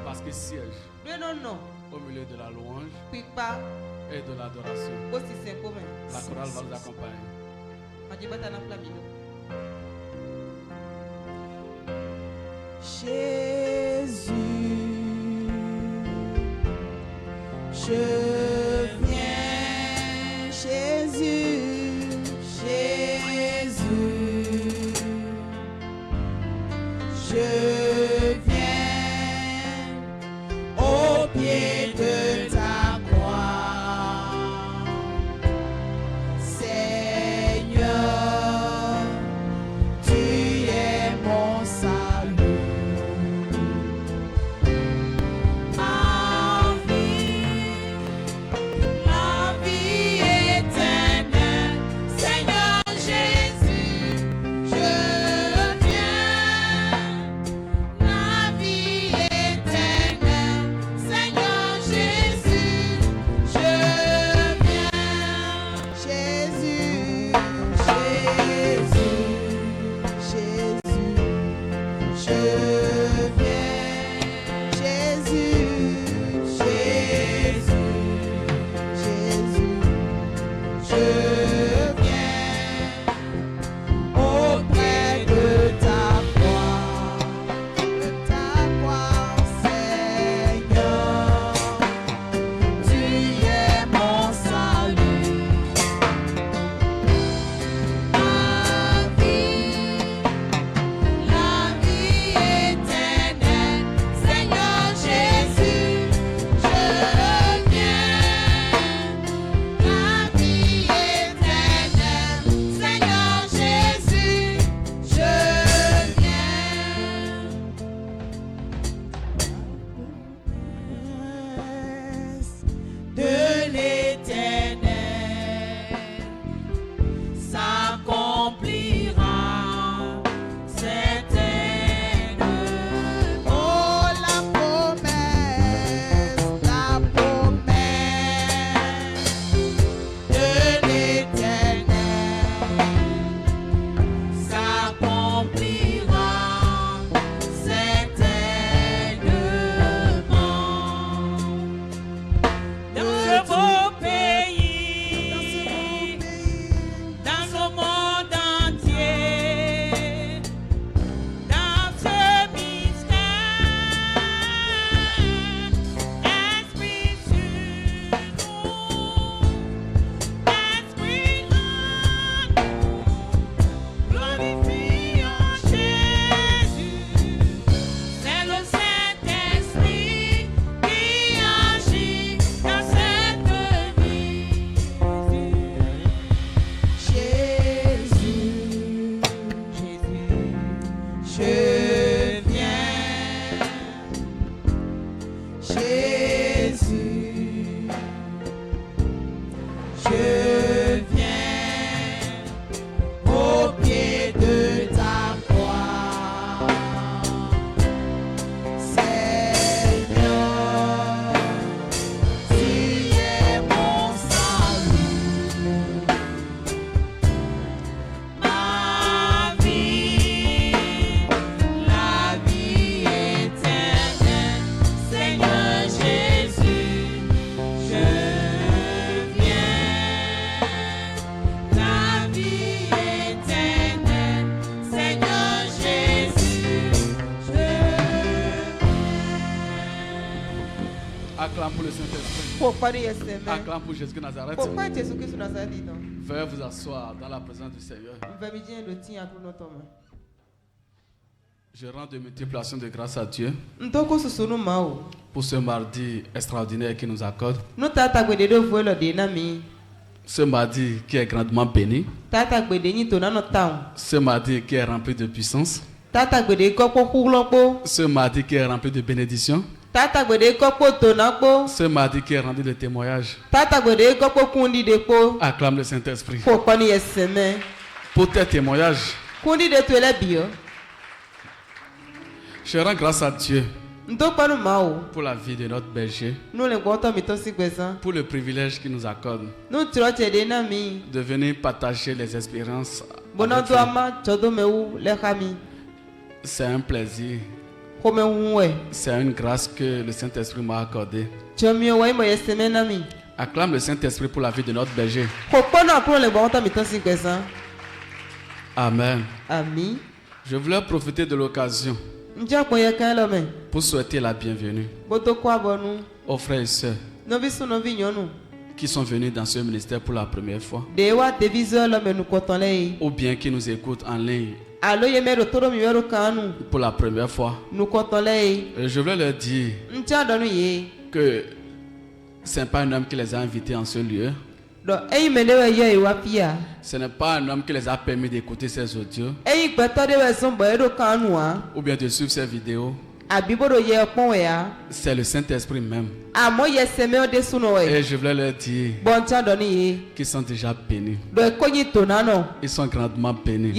Parce qu'il siège au milieu de la louange et de l'adoration. La chorale va nous accompagner. Jésus, je viens, Jésus, Jésus, je viens au pied de ta croix, Seigneur, tu es mon salut. Acclame pour le Saint-Esprit. Acclame pour Jésus de Nazareth. Veuillez vous asseoir dans la présence du Seigneur. Je rends de multiplications de grâce à Dieu pour ce mardi extraordinaire qu'il nous accorde. Ce mardi qui est grandement béni. Ce mardi qui est rempli de puissance. Ce mardi qui est rempli de bénédictions. Ce mardi qui est rendu de témoignage. Acclame le Saint-Esprit. Pour tes témoignages, je rends grâce à Dieu pour la vie de notre berger, pour le privilège qu'il nous accorde de venir partager les expériences avec vous. C'est un plaisir C'est une grâce que le Saint-Esprit m'a accordée. Acclame le Saint-Esprit pour la vie de notre berger. Amen. Amen. Je voulais profiter de l'occasion pour souhaiter la bienvenue aux frères et sœurs qui sont venus dans ce ministère pour la première fois ou bien qui nous écoutent en ligne pour la première fois. Je voulais leur dire que ce n'est pas un homme qui les a invités en ce lieu. Ce n'est pas un homme qui les a permis d'écouter ces audios ou bien de suivre ces vidéos. C'est le Saint-Esprit même. Et je voulais leur dire qu'ils sont déjà bénis. Ils sont grandement bénis.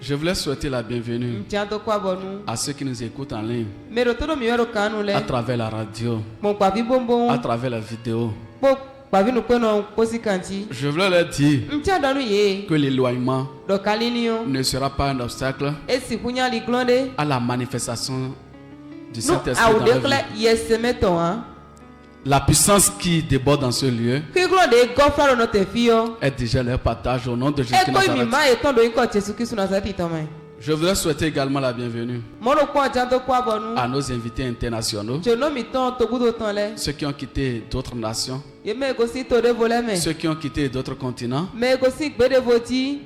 Je voulais souhaiter la bienvenue à ceux qui nous écoutent en ligne, à travers la radio, à travers la vidéo. Je voulais leur dire que l'éloignement ne sera pas un obstacle à la manifestation du Saint-Esprit dans leur vie. La puissance qui déborde dans ce lieu est déjà leur partage au nom de Jésus de Nazareth. Je voudrais souhaiter également la bienvenue à nos invités internationaux, ceux qui ont quitté d'autres nations, ceux qui ont quitté d'autres continents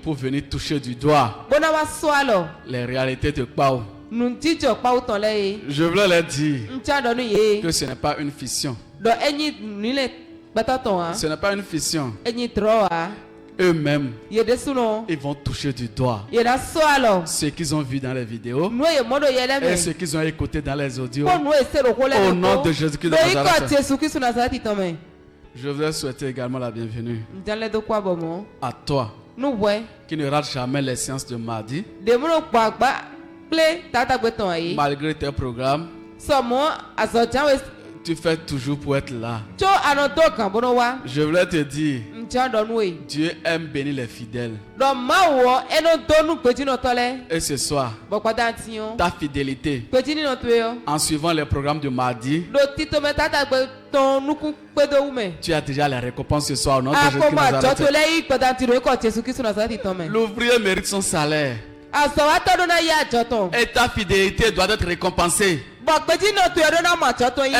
pour venir toucher du doigt les réalités de Pau. Je voulais leur dire que ce n'est pas une fission. Ce n'est pas une fission. Eux-mêmes, ils vont toucher du doigt ce qu'ils ont vu dans les vidéos et ce qu'ils ont écouté dans les audios. Au nom de Jésus-Christ de Nazareth. Je voudrais souhaiter également la bienvenue à toi qui ne rate jamais les séances de mardi malgré tes programmes. Tu fais toujours pour être là. Je voulais te dire, Dieu aime bénir les fidèles. Et ce soir, ta fidélité en suivant les programmes de mardi, tu as déjà les récompenses ce soir au nom de Jésus-Christ de Nazareth. L'ouvrier mérite son salaire. Et ta fidélité doit être récompensée.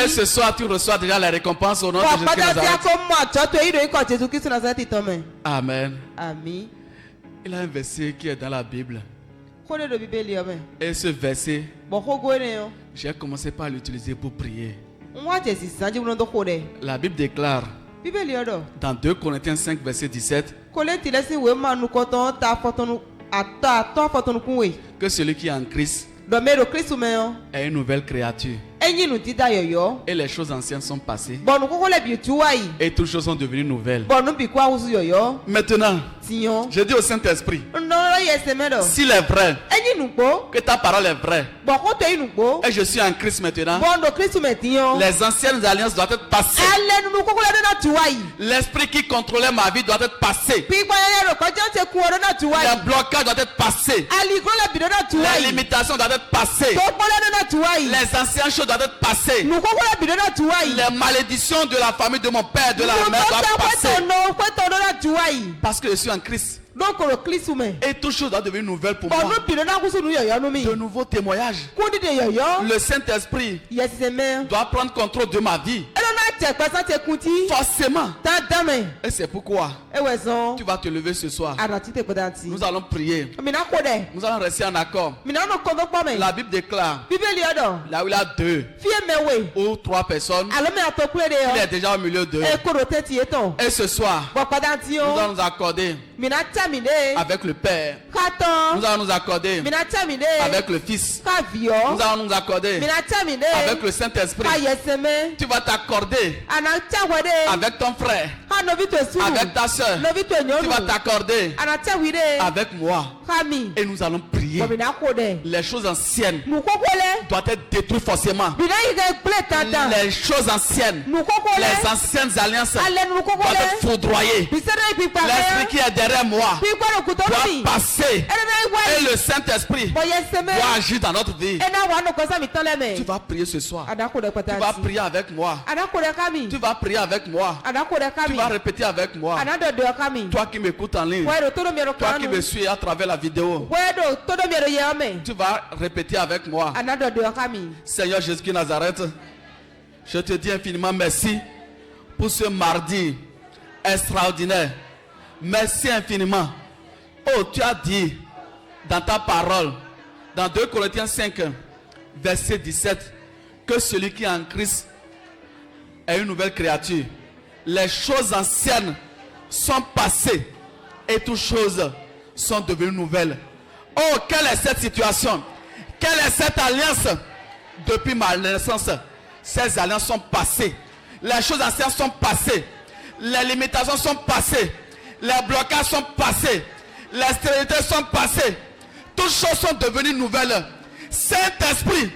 Et ce soir, tu reçois déjà les récompenses au nom de Jésus-Christ de Nazareth. Amen. Il y a un verset qui est dans la Bible. Et ce verset, j'ai commencé par l'utiliser pour prier. La Bible déclare dans 2 Corinthiens 5, verset 17, que celui qui est en Christ est une nouvelle créature. Et les choses anciennes sont passées. Et toutes choses sont devenues nouvelles. Maintenant, je dis au Saint-Esprit, s'il est vrai que ta parole est vraie et je suis en Christ maintenant, les anciennes alliances doivent être passées. L'esprit qui contrôlait ma vie doit être passé. Les blocages doivent être passés. Les limitations doivent être passées. Les anciennes choses doivent être passées. Les malédictions de la famille de mon père, de la mère doivent passer. Parce que je suis en Christ. Et toutes choses doivent devenir nouvelles pour moi. De nouveaux témoignages. Le Saint-Esprit doit prendre contrôle de ma vie. Forcément. Et c'est pourquoi tu vas te lever ce soir. Nous allons prier. Nous allons rester en accord. La Bible déclare, là où il y a 2 ou 3 personnes, il est déjà au milieu d'eux. Et ce soir, nous allons nous accorder avec le Père. Nous allons nous accorder avec le Fils. Nous allons nous accorder avec le Saint-Esprit. Tu vas t'accorder avec ton frère, avec ta soeur. Tu vas t'accorder avec moi. Et nous allons prier. prier, les choses anciennes doivent être détruites forcément. Les choses anciennes, les anciennes alliances doivent être foudroyées. L'esprit qui est derrière moi doit passer. Et le Saint-Esprit doit agir dans notre vie. Tu vas prier ce soir. Tu vas prier avec moi. Tu vas prier avec moi. Tu vas répéter avec moi. Toi qui m'écoutes en ligne, toi qui me suis à travers la vidéo, tu vas répéter avec moi. Seigneur Jésus-Christ Nazareth, je te dis infiniment merci pour ce mardi extraordinaire. Merci infiniment. Oh, tu as dit dans ta parole, dans 2 Corinthiens 5, verset 17, que celui qui est en Christ est une nouvelle créature. Les choses anciennes sont passées et toutes choses sont devenues nouvelles. Oh, quelle est cette situation? Quelle est cette alliance? Depuis ma naissance, ces alliances sont passées. Les choses anciennes sont passées. Les limitations sont passées. Les blocages sont passés. Les stérilités sont passées. Toutes choses sont devenues nouvelles. Saint-Esprit,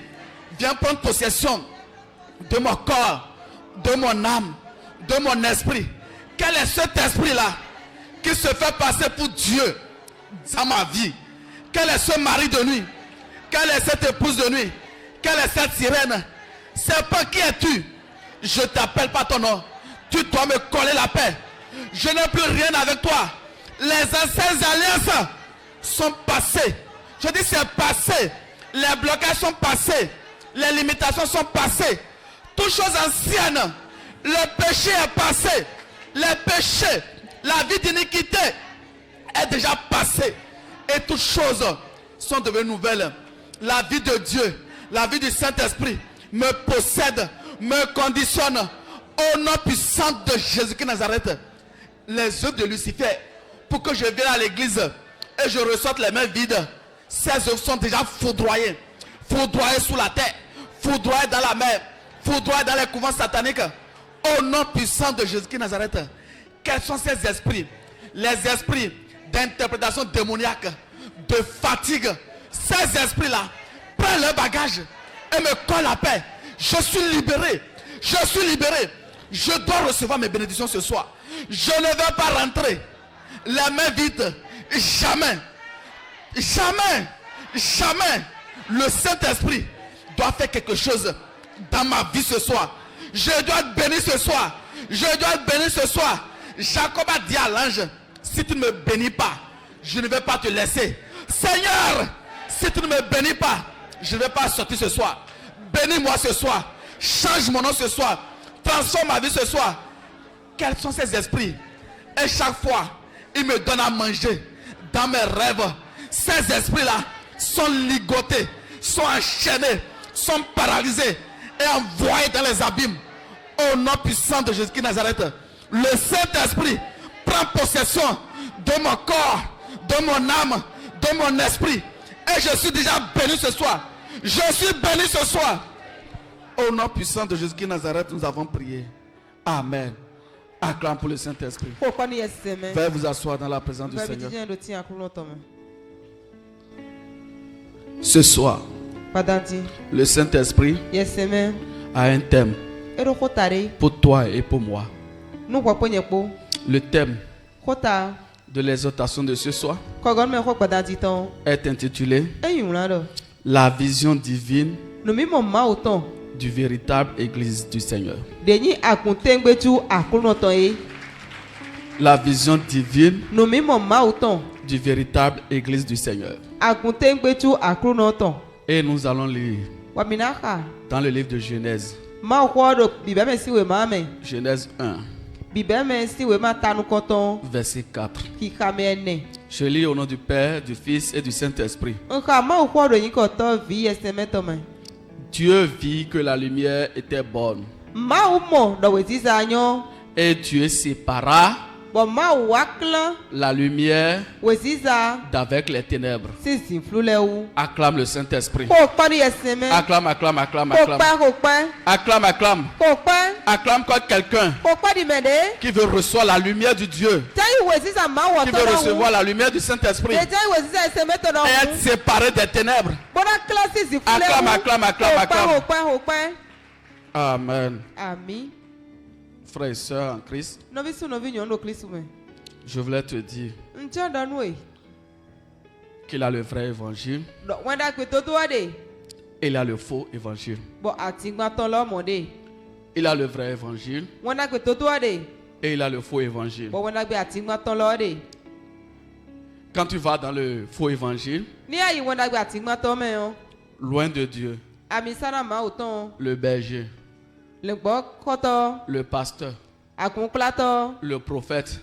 viens prendre possession de mon corps, de mon âme, de mon esprit. Quel est cet esprit-là qui se fait passer pour Dieu dans ma vie? Quel est ce mari de nuit? Quelle est cette épouse de nuit? Quelle est cette sirène? Serpent, qui es-tu? Je t'appelle par ton nom. Tu dois me coller la paix. Je n'ai plus rien avec toi. Les anciennes alliances sont passées. Je dis c'est passé. Les blocages sont passés. Les limitations sont passées. Toutes choses anciennes. Le péché est passé. Les péchés, la vie d'iniquité est déjà passée. Et toutes choses sont devenues nouvelles. La vie de Dieu, la vie du Saint-Esprit me possède, me conditionne. Au nom puissant de Jésus-Christ Nazareth, les œuvres de Lucifer, pour que je vienne à l'église et je ressorte les mains vides, ces œuvres sont déjà foudroyées. Foudroyées sous la terre, foudroyées dans la mer, foudroyées dans les couvents sataniques. Au nom puissant de Jésus-Christ Nazareth, quels sont ces esprits? Les esprits d'interprétation démoniaque, de fatigue. Ces esprits-là prennent leur bagage et me collent la paix. Je suis libéré. Je suis libéré. Je dois recevoir mes bénédictions ce soir. Je ne vais pas rentrer la main vide. Jamais. Jamais. Jamais. Le Saint-Esprit doit faire quelque chose dans ma vie ce soir. Je dois être béni ce soir. Je dois être béni ce soir. Jacob a dit à l'ange, si tu ne me bénis pas, je ne vais pas te laisser. Seigneur, si tu ne me bénis pas, je ne vais pas sortir ce soir. Bénis-moi ce soir. Change mon nom ce soir. Transforme ma vie ce soir. Quels sont ces esprits? Et chaque fois, ils me donnent à manger dans mes rêves. Ces esprits-là sont ligotés, sont enchaînés, sont paralysés et envoyés dans les abîmes. Au nom puissant de Jésus-Christ Nazareth, le Saint-Esprit prend possession de mon corps, de mon âme, de mon esprit. Et je suis déjà béni ce soir. Je suis béni ce soir. Au nom puissant de Jésus-Christ Nazareth, nous avons prié. Amen. Acclame pour le Saint-Esprit. Veuillez vous asseoir dans la présence du Seigneur. Ce soir, le Saint-Esprit a un thème pour toi et pour moi. Le thème de l'exhortation de ce soir est intitulé La vision divine du véritable Église du Seigneur. La vision divine du véritable Église du Seigneur. Et nous allons lire dans le livre de Genèse. Genèse 1. Verset 4. Je lis au nom du Père, du Fils et du Saint-Esprit. Dieu vit que la lumière était bonne. Et Dieu sépara la lumière d'avec les ténèbres. Acclame le Saint-Esprit. Acclame, acclame, acclame, acclame. Acclame, acclame. Acclame comme quelqu'un qui veut recevoir la lumière du Dieu. Qui veut recevoir la lumière du Saint-Esprit. Et être séparé des ténèbres. Acclame, acclame, acclame, acclame. Amen. Amen. Frères et sœurs en Christ, je voulais te dire qu'il a le vrai évangile et il a le faux évangile. Il a le vrai évangile et il a le faux évangile. Quand tu vas dans le faux évangile, loin de Dieu, le berger, le pasteur, le prophète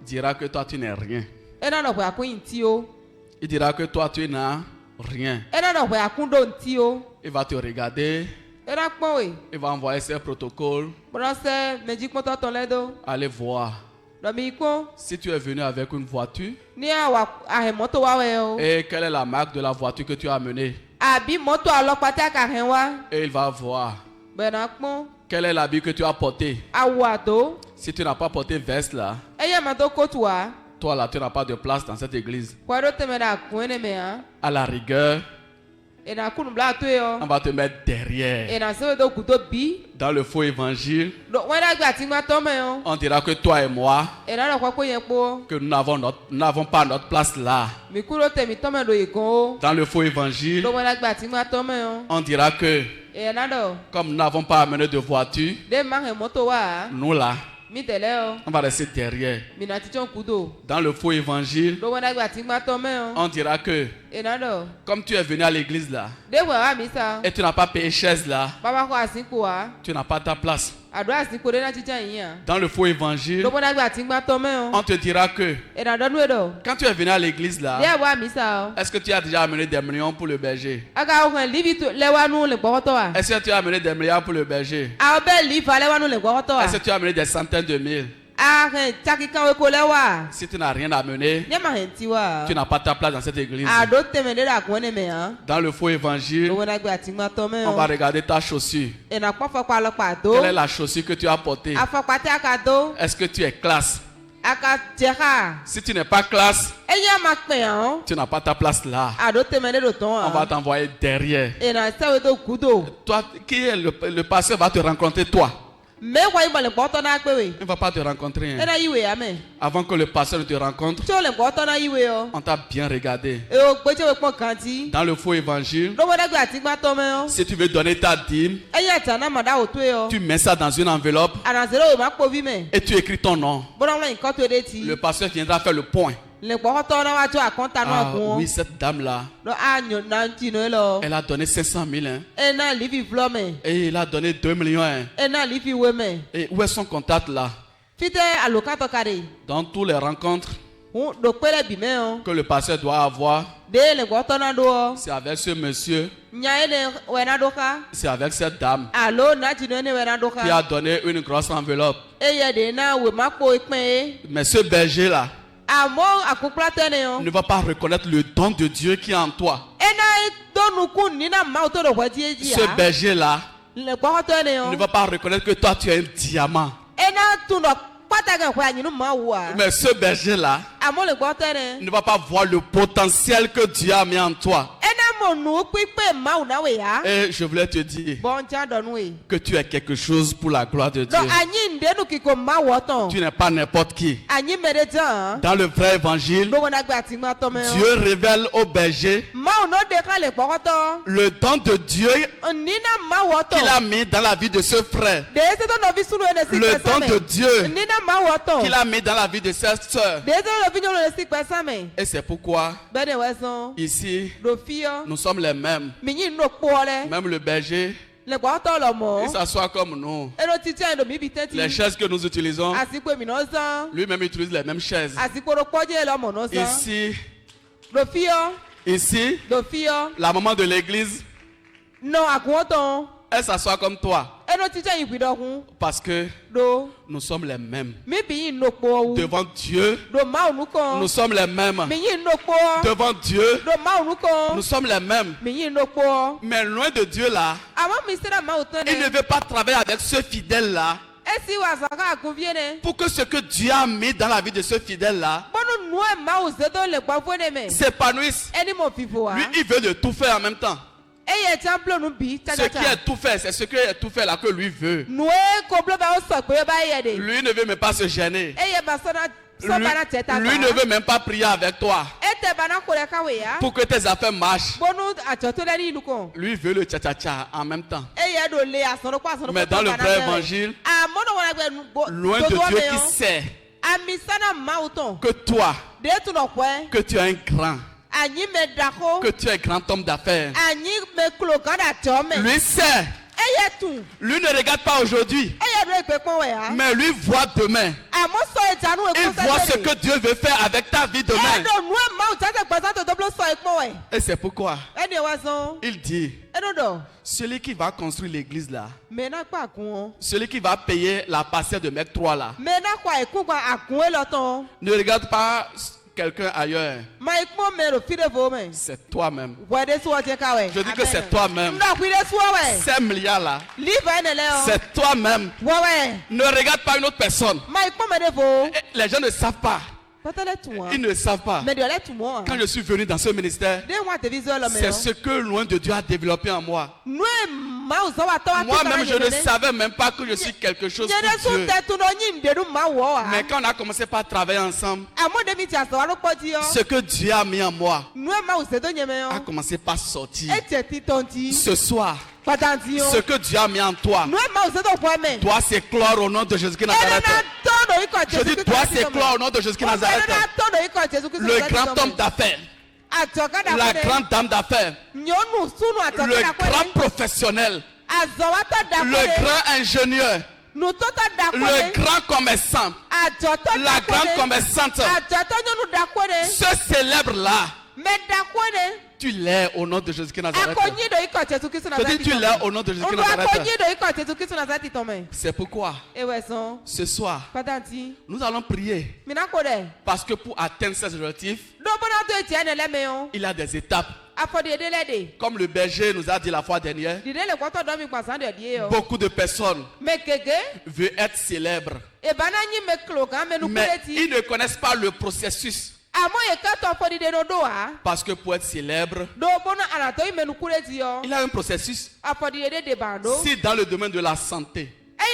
dira que toi tu n'es rien. Il dira que toi tu n'as rien. Il va te regarder. Il va envoyer ses protocoles. Allez voir. Si tu es venu avec une voiture, et quelle est la marque de la voiture que tu as amenée? Et il va voir. Quel est l'habit que tu as porté? Si tu n'as pas porté veste là, toi là tu n'as pas de place dans cette église. À la rigueur, on va te mettre derrière. Dans le faux évangile, on dira que toi et moi, que nous n'avons pas notre place là. Dans le faux évangile, on dira que comme nous n'avons pas amené de voiture, nous là, on va rester derrière. Dans le faux évangile, on dira que comme tu es venu à l'église là et tu n'as pas payé chaise là, tu n'as pas ta place. Dans le faux évangile, on te dira que quand tu es venu à l'église là, est-ce que tu as déjà amené des millions pour le berger? Est-ce que tu as amené des milliards pour le berger? Est-ce que tu as amené des centaines de mille? Si tu n'as rien amené, tu n'as pas ta place dans cette église. Dans le faux évangile, on va regarder ta chaussure. Quelle est la chaussure que tu as portée? Est-ce que tu es classe? Si tu n'es pas classe, tu n'as pas ta place là. On va t'envoyer derrière. Toi, qui est le pasteur va te rencontrer toi. Il ne va pas te rencontrer. Avant que le pasteur ne te rencontre, on t'a bien regardé. Dans le faux évangile, si tu veux donner ta dîme, tu mets ça dans une enveloppe et tu écris ton nom. Le pasteur viendra faire le point. Ah, oui, cette dame-là, elle a donné 500 000. Et il a donné 2 millions. Et où est son contact là? Dans toutes les rencontres que le pasteur doit avoir, c'est avec ce monsieur, c'est avec cette dame qui a donné une grosse enveloppe. Mais ce berger là ne va pas reconnaître le don de Dieu qui est en toi. Ce berger là ne va pas reconnaître que toi tu es un diamant. Mais ce berger là ne va pas voir le potentiel que Dieu a mis en toi. Et je voulais te dire que tu es quelque chose pour la gloire de Dieu. Tu n'es pas n'importe qui. Dans le vrai évangile, Dieu révèle au berger le don de Dieu qu'il a mis dans la vie de ce frère. Le don de Dieu qu'il a mis dans la vie de cette soeur. Et c'est pourquoi ici nous sommes les mêmes. Même le berger, il s'assoit comme nous. Les chaises que nous utilisons, lui-même utilise les mêmes chaises. Ici, la maman de l'église, elle s'assoit comme toi. Parce que nous sommes les mêmes. Devant Dieu, nous sommes les mêmes. Devant Dieu, nous sommes les mêmes. Mais loin de Dieu là, il ne veut pas travailler avec ce fidèle là. Pour que ce que Dieu a mis dans la vie de ce fidèle là s'épanouisse. Lui, il veut de tout faire en même temps. Ce qui est tout fait, c'est ce qui est tout fait là que lui veut. Lui ne veut même pas se gêner. Lui ne veut même pas prier avec toi pour que tes affaires marchent. Lui veut le tcha-tcha-tcha en même temps. Mais dans le vrai évangile, loin de Dieu qui sait que toi, que tu es un grand, que tu es un grand homme d'affaires, lui sait. Lui ne regarde pas aujourd'hui, mais lui voit demain. Il voit ce que Dieu veut faire avec ta vie demain. Et c'est pourquoi il dit, celui qui va construire l'église là, celui qui va payer la parcelle de Mec 3 là, ne regarde pas quelqu'un ailleurs. C'est toi-même. Je dis que c'est toi-même. Ces milliards là, c'est toi-même. Ne regarde pas une autre personne. Et les gens ne savent pas. Ils ne savent pas. Quand je suis venu dans ce ministère, c'est ce que loin de Dieu a développé en moi. Moi-même, je ne savais même pas que je suis quelque chose pour Dieu. Mais quand on a commencé par travailler ensemble, ce que Dieu a mis en moi a commencé par sortir. Ce soir, ce que Dieu a mis en toi doit s'éclore au nom de Jésus-Christ Nazareth. Je dis doit s'éclore au nom de Jésus-Christ Nazareth. Le grand homme d'affaires, la grande dame d'affaires, le grand professionnel, le grand ingénieur, le grand commerçant, la grande commerçante, ce célèbre-là, tu l'es au nom de Jésus-Christ Nazareth. Je dis tu l'es au nom de Jésus-Christ Nazareth. C'est pourquoi ce soir nous allons prier. Parce que pour atteindre ces objectifs, il y a des étapes. Comme le berger nous a dit la fois dernière, beaucoup de personnes veulent être célèbres, mais ils ne connaissent pas le processus. Parce que pour être célèbre, il y a un processus. Si dans le domaine de la santé, si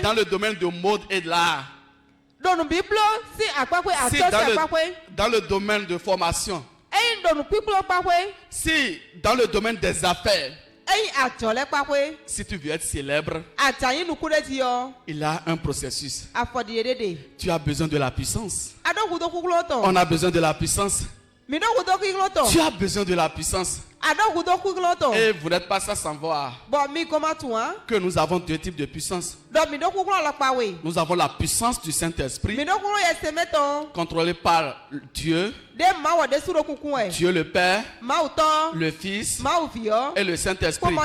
dans le domaine de mode et de l'art, si dans le domaine de formation, si dans le domaine des affaires, si tu veux être célèbre, il y a un processus. Tu as besoin de la puissance. On a besoin de la puissance. Tu as besoin de la puissance. Et vous n'êtes pas ça sans voir que nous avons deux types de puissance. Nous avons la puissance du Saint-Esprit, contrôlée par Dieu, Dieu le Père, le Fils et le Saint-Esprit.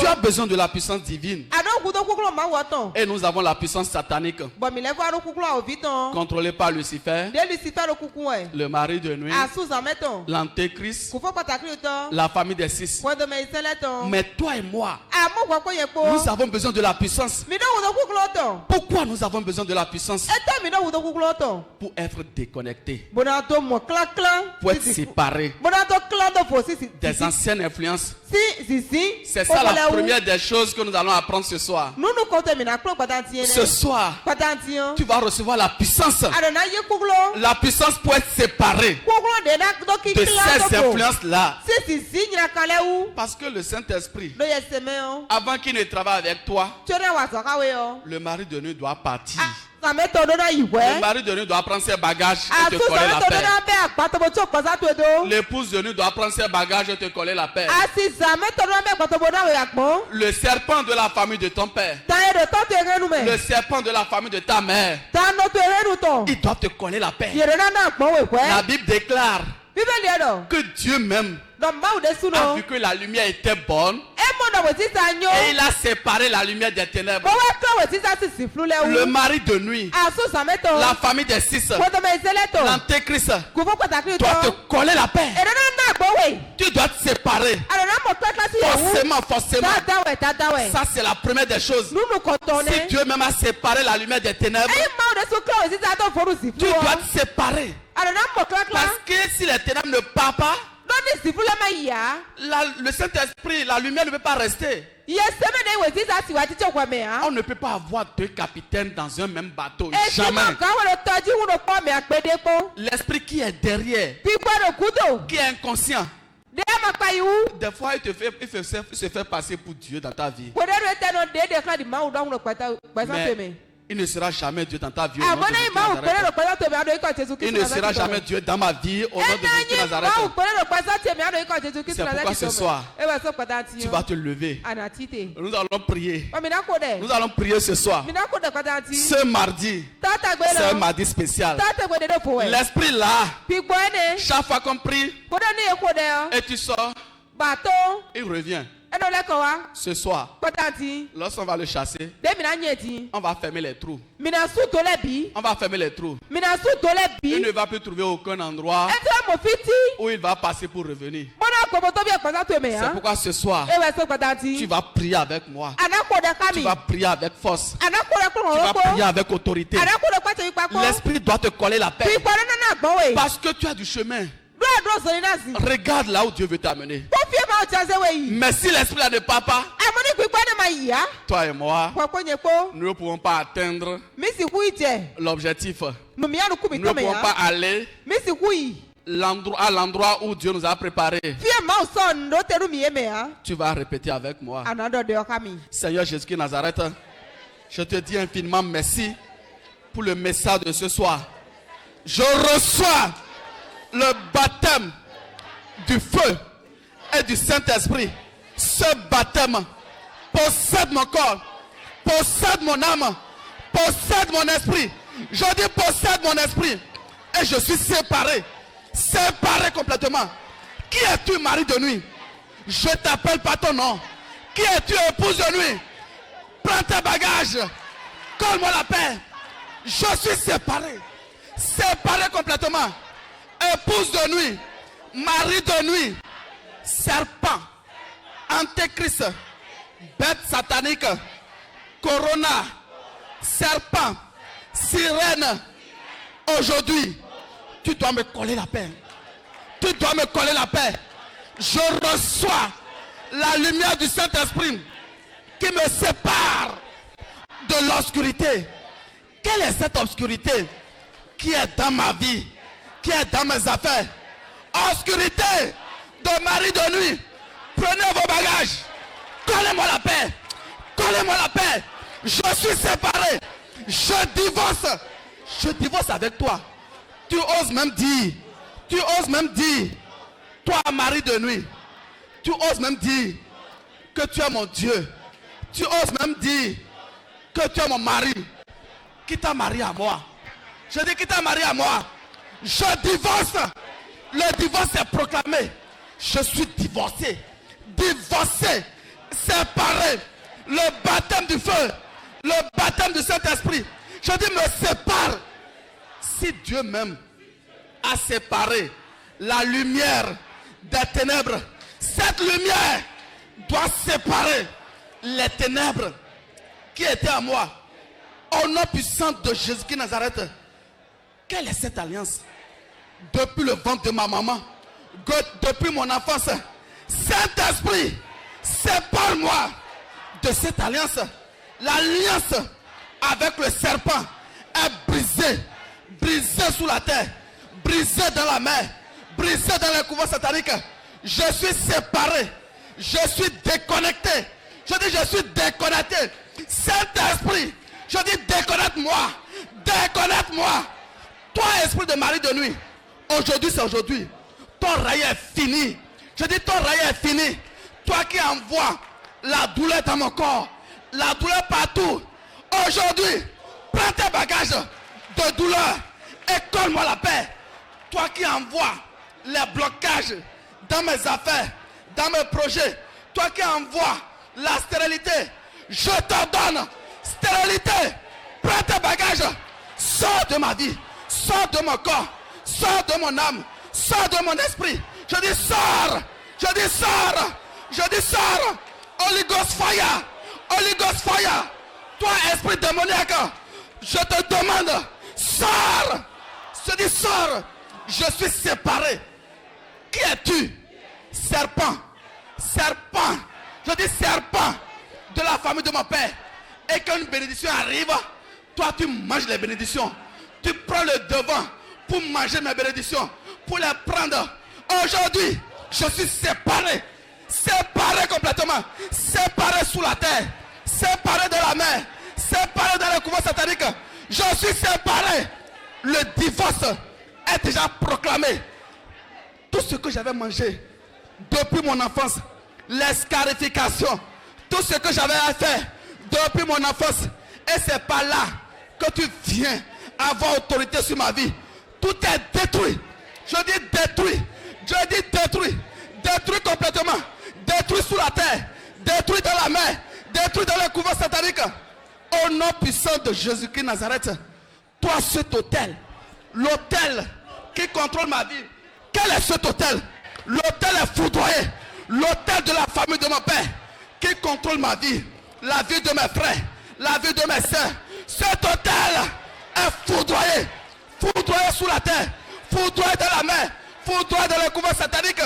Tu as besoin de la puissance divine. Et nous avons la puissance satanique, contrôlée par Lucifer, le mari de nuit, l'antéchrist, la famille des six. Mais toi et moi, nous avons besoin de la puissance. Pourquoi nous avons besoin de la puissance? Pour être déconnectés, pour être séparés des anciennes influences. C'est ça la première des choses que nous allons apprendre ce soir. Ce soir, tu vas recevoir la puissance. La puissance pour être séparé de ces influences-là. Parce que le Saint-Esprit, avant qu'il ne travaille avec toi, le mari de nuit doit partir. Le mari de nuit doit prendre ses bagages et te coller la paix. L'épouse de nuit doit prendre ses bagages et te coller la paix. Le serpent de la famille de ton père, le serpent de la famille de ta mère, il doit te coller la paix. La Bible déclare que Dieu même a vu que la lumière était bonne Et il a séparé la lumière des ténèbres. Le mari de nuit, la famille des six, l'antéchrist doit te coller la paix. Tu dois te séparer. Forcément. Ça, c'est la première des choses. Si Dieu même a séparé la lumière des ténèbres, tu dois te séparer. Parce que si les ténèbres ne partent pas, le Saint-Esprit, la lumière ne peut pas rester. On ne peut pas avoir deux capitaines dans un même bateau. Jamais. L'esprit qui est derrière, qui est inconscient, des fois il se fait passer pour Dieu dans ta vie. Mais il ne sera jamais Dieu dans ta vie. Il ne sera jamais Dieu dans ma vie au nom de Jésus de Nazareth. C'est pourquoi ce soir, tu vas te lever. Nous allons prier. Nous allons prier ce soir. Ce mardi, c'est un mardi spécial. L'esprit là, chaque fois qu'on prie et tu sors, il revient. Ce soir, lorsqu'on va le chasser, on va fermer les trous. On va fermer les trous. Il ne va plus trouver aucun endroit où il va passer pour revenir. C'est pourquoi ce soir, tu vas prier avec moi. Tu vas prier avec force. Tu vas prier avec autorité. L'esprit doit te coller la paix. Parce que tu as du chemin. Regarde là où Dieu veut t'amener. Mais si l'esprit là ne part pas, toi et moi, nous ne pouvons pas atteindre l'objectif. Nous ne pouvons pas aller à l'endroit où Dieu nous a préparé. Tu vas répéter avec moi. Seigneur Jésus de Nazareth, je te dis infiniment merci pour le message de ce soir. Je reçois le baptême du feu et du Saint-Esprit. Ce baptême possède mon corps, possède mon âme, possède mon esprit. Je dis possède mon esprit. Et je suis séparé complètement. Qui es-tu, mari de nuit? Je t'appelle par ton nom. Qui es-tu, épouse de nuit? Prends tes bagages. Colle-moi la paix. Je suis séparé complètement. Épouse de nuit, mari de nuit, serpent, antéchrist, bête satanique, corona, serpent, sirène. Aujourd'hui, tu dois me coller la paix. Tu dois me coller la paix. Je reçois la lumière du Saint-Esprit qui me sépare de l'obscurité. Quelle est cette obscurité qui est dans ma vie? Qui est dans mes affaires? Obscurité de mari de nuit. Prenez vos bagages. Collez-moi la paix. Collez-moi la paix. Je suis séparé. Je divorce. Je divorce avec toi. Tu oses même dire. Toi, mari de nuit. Tu oses même dire que tu es mon Dieu. Tu oses même dire que tu es mon mari. Qui t'a marié à moi? Je dis qui t'a marié à moi? Je divorce. Le divorce est proclamé. Je suis divorcé. Séparé. Le baptême du feu. Le baptême du Saint-Esprit. Je dis me sépare. Si Dieu même a séparé la lumière des ténèbres, cette lumière doit séparer les ténèbres qui étaient à moi. Au nom puissant de Jésus de Nazareth. Quelle est cette alliance? Depuis le ventre de ma maman, depuis mon enfance, Saint-Esprit, sépare-moi de cette alliance. L'alliance avec le serpent est brisée sous la terre, brisée dans la mer, brisée dans les couvents sataniques. Je suis séparé, je suis déconnecté. Je dis je suis déconnecté. Saint-Esprit, je dis déconnecte-moi, déconnecte-moi. Toi, esprit de mari de nuit, aujourd'hui c'est aujourd'hui. Ton règne est fini. Je dis ton règne est fini. Toi qui envoies la douleur dans mon corps, la douleur partout. Aujourd'hui, prends tes bagages de douleur et colle-moi la paix. Toi qui envoies les blocages dans mes affaires, dans mes projets. Toi qui envoies La stérilité, je t'ordonne. Stérilité, prends tes bagages. Sors de ma vie. Sors de mon corps. Sors de mon âme. Sors de mon esprit. Je dis sors. Je dis sors. Je dis sors. Holy Ghost fire. Holy Ghost fire. Toi, esprit démoniaque, je te demande, sors. Je dis sors. Je suis séparé. Qui es-tu? Serpent. Serpent. Je dis serpent de la famille de mon père. Et quand une bénédiction arrive, toi tu manges les bénédictions. Tu prends le devant pour manger mes bénédictions, pour les prendre. Aujourd'hui, je suis séparé. Séparé complètement. Séparé sous la terre. Séparé de la mer. Séparé dans le couvent satanique. Je suis séparé. Le divorce est déjà proclamé. Tout ce que j'avais mangé depuis mon enfance, les scarifications, tout ce que j'avais à faire depuis mon enfance, et c'est pas là que tu viens avoir autorité sur ma vie. Tout est détruit. Je dis détruit. Je dis détruit. Détruit complètement. Détruit sous la terre. Détruit dans la mer. Détruit dans le couvent satanique. Au nom puissant de Jésus-Christ Nazareth. Toi, cet hôtel, l'hôtel qui contrôle ma vie, quel est cet hôtel? L'hôtel est foudroyé. L'hôtel de la famille de mon père qui contrôle ma vie, la vie de mes frères, la vie de mes soeurs. Cet hôtel est foudroyé. Foudroyé sous la terre. Foudroyé dans la mer. Foudroyé dans le couvent satanique.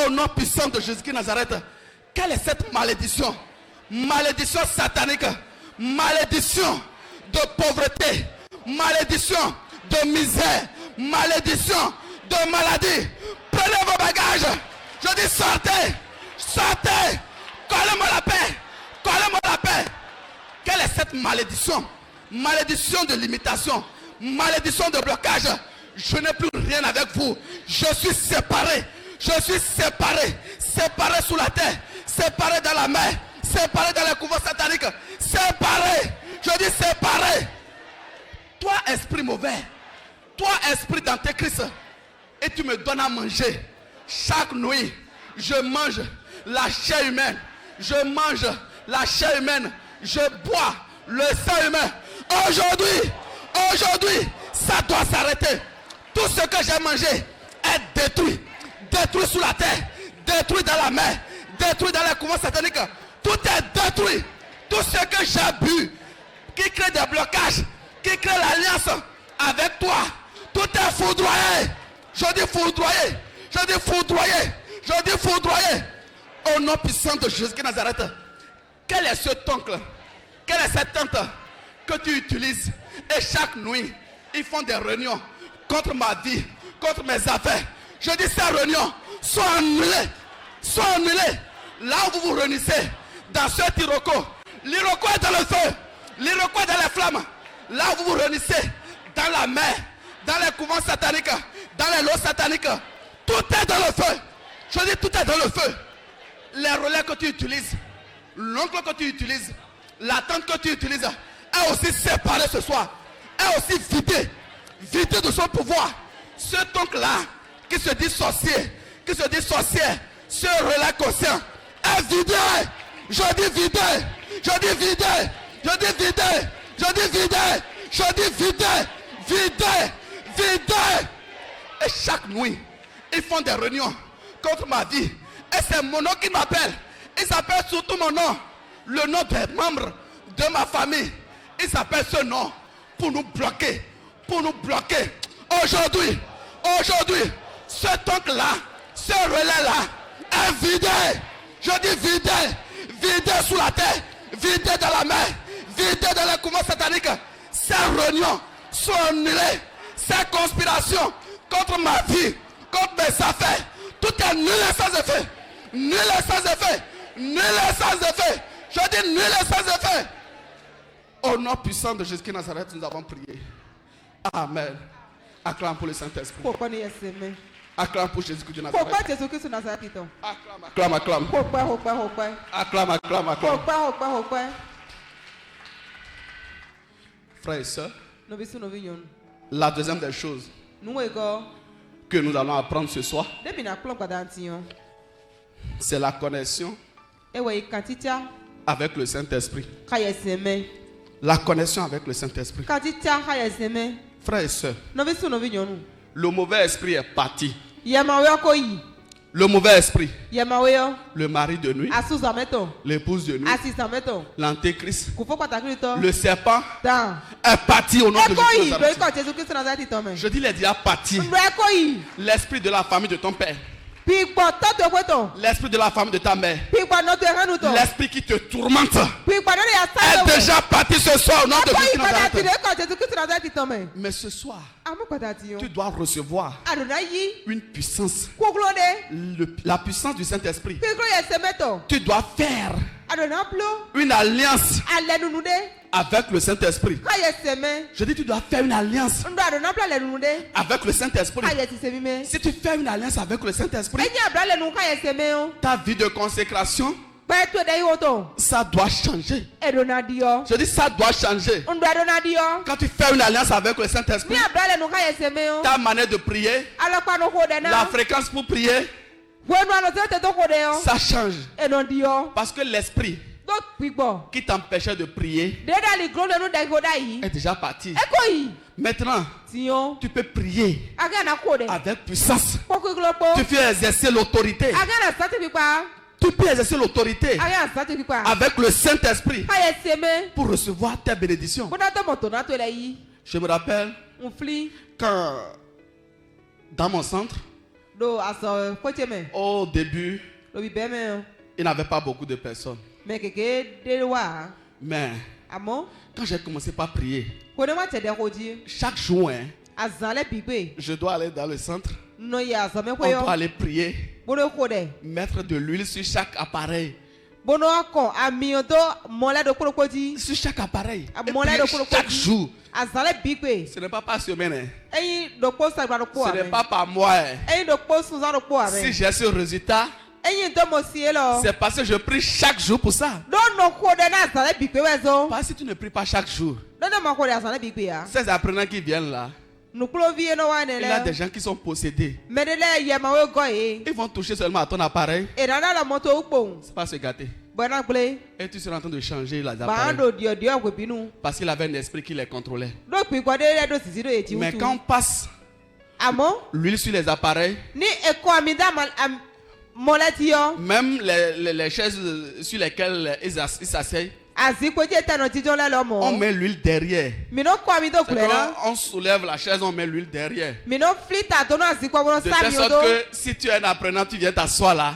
Au nom puissant de Jésus-Christ Nazareth. Quelle est cette malédiction? Malédiction satanique. Malédiction de pauvreté. Malédiction de misère. Malédiction de maladie. Prenez vos bagages. Je dis sortez. Sortez. Collez-moi la paix. Collez-moi la paix. Quelle est cette malédiction? Malédiction de limitation. Malédiction de blocage. Je n'ai plus rien avec vous. Je suis séparé. Je suis séparé. Séparé sous la terre. Séparé dans la mer. Séparé dans les couvents sataniques. Séparé. Je dis séparé. Toi, esprit mauvais. Toi, esprit d'antéchrist. Et tu me donnes à manger. Chaque nuit, je mange la chair humaine. Je mange la chair humaine. Je bois le sang humain. Aujourd'hui, ça doit s'arrêter. Tout ce que j'ai mangé est détruit. Détruit sous la terre. Détruit dans la mer. Détruit dans les couvents sataniques. Tout est détruit. Tout ce que j'ai bu, qui crée des blocages, qui crée l'alliance avec toi, tout est foudroyé. Je dis foudroyé. Je dis foudroyé. Je dis foudroyé. Au nom puissant de Jésus-Christ Nazareth. Quel est cet oncle? Quelle est cette tante que tu utilises? Et chaque nuit, ils font des réunions contre ma vie, contre mes affaires. Je dis ces réunions soient annulées. Soient annulées. Là où vous vous réunissez, dans ce Iroko, l'Iroko est dans le feu. L'Iroko est dans les flammes. Là où vous vous réunissez, dans la mer, dans les couvents sataniques, dans les lots sataniques, tout est dans le feu. Je dis tout est dans le feu. Les relais que tu utilises, l'oncle que tu utilises, la tante que tu utilises, est aussi séparée ce soir. Est aussi vidée. Vidée de son pouvoir. Cet oncle-là, qui se dit sorcier, qui se dit sorcière, ce relais conscient, est vidé. Je dis vidé. Je dis vidé. Je dis vidé. Je dis vidé. Je dis vidé. Vidé. Vidé. Et chaque nuit, ils font des réunions contre ma vie. Et c'est mon nom qui m'appelle. Ils s'appellent surtout mon nom. Le nom des membres de ma famille. Ils s'appellent ce nom pour nous bloquer. Pour nous bloquer. Aujourd'hui, cet oncle-là, ce relais-là est vidé. Je dis vidé. Vidé sous la terre. Vidé dans la mer. Vidé dans les couvents sataniques. Ces réunions sont annulées. Ces conspirations contre ma vie, contre mes affaires, tout est nul et sans effet. Nul et sans effet. Nul et sans effet. Je dis nul et sans effet. Au nom puissant de Jésus-Christ Nazareth, nous avons prié. Amen. Acclame pour le Saint-Esprit. Acclame pour Jésus-Christ de Nazareth. Acclame, acclame. Acclame, acclame, acclame. Frères et sœurs, la deuxième des choses que nous allons apprendre ce soir, c'est la connexion avec le Saint-Esprit. La connexion avec le Saint-Esprit. Frères et sœurs, le mauvais esprit est parti. Le mauvais esprit, le mari de nuit, l'épouse de nuit, l'antéchrist, le serpent est parti au nom de Jésus. Je dis les diables partis. L'esprit de la famille de ton père, l'esprit de la famille de ta mère, l'esprit qui te tourmente est déjà parti ce soir au nom de Jésus. Mais ce soir, tu dois recevoir une puissance, la puissance du Saint-Esprit. Tu dois faire une alliance avec le Saint-Esprit. Je dis tu dois faire une alliance avec le Saint-Esprit. Si tu fais une alliance avec le Saint-Esprit, ta vie de consécration, ça doit changer. Je dis ça doit changer. Quand tu fais une alliance avec le Saint-Esprit, ta manière de prier, la fréquence pour prier, ça change. Parce que l'esprit qui t'empêchait de prier est déjà parti. Maintenant, tu peux prier avec puissance. Tu peux exercer l'autorité. Tu peux exercer l'autorité avec le Saint-Esprit pour recevoir tes bénédictions. Je me rappelle quand dans mon centre, au début, il n'y avait pas beaucoup de personnes. Mais quand j'ai commencé par prier, chaque jour, je dois aller dans le centre. On doit aller prier, mettre de l'huile sur chaque appareil. Sur chaque appareil. Chaque jour. Ce n'est pas par semaine. Ce n'est pas par mois. Si j'ai ce résultat, c'est parce que je prie chaque jour pour ça. Parce que si tu ne pries pas chaque jour, ces apprenants qui viennent là, il y a des gens qui sont possédés. Ils vont toucher seulement à ton appareil. C'est pas se gâter. Et tu seras en train de changer les appareils. Parce qu'il avait un esprit qui les contrôlait. Mais quand on passe l'huile sur les appareils, même les chaises sur lesquelles ils s'asseyent, on met l'huile derrière. On soulève la chaise, on met l'huile derrière. De telle sorte que si tu es un apprenant, tu viens t'asseoir là.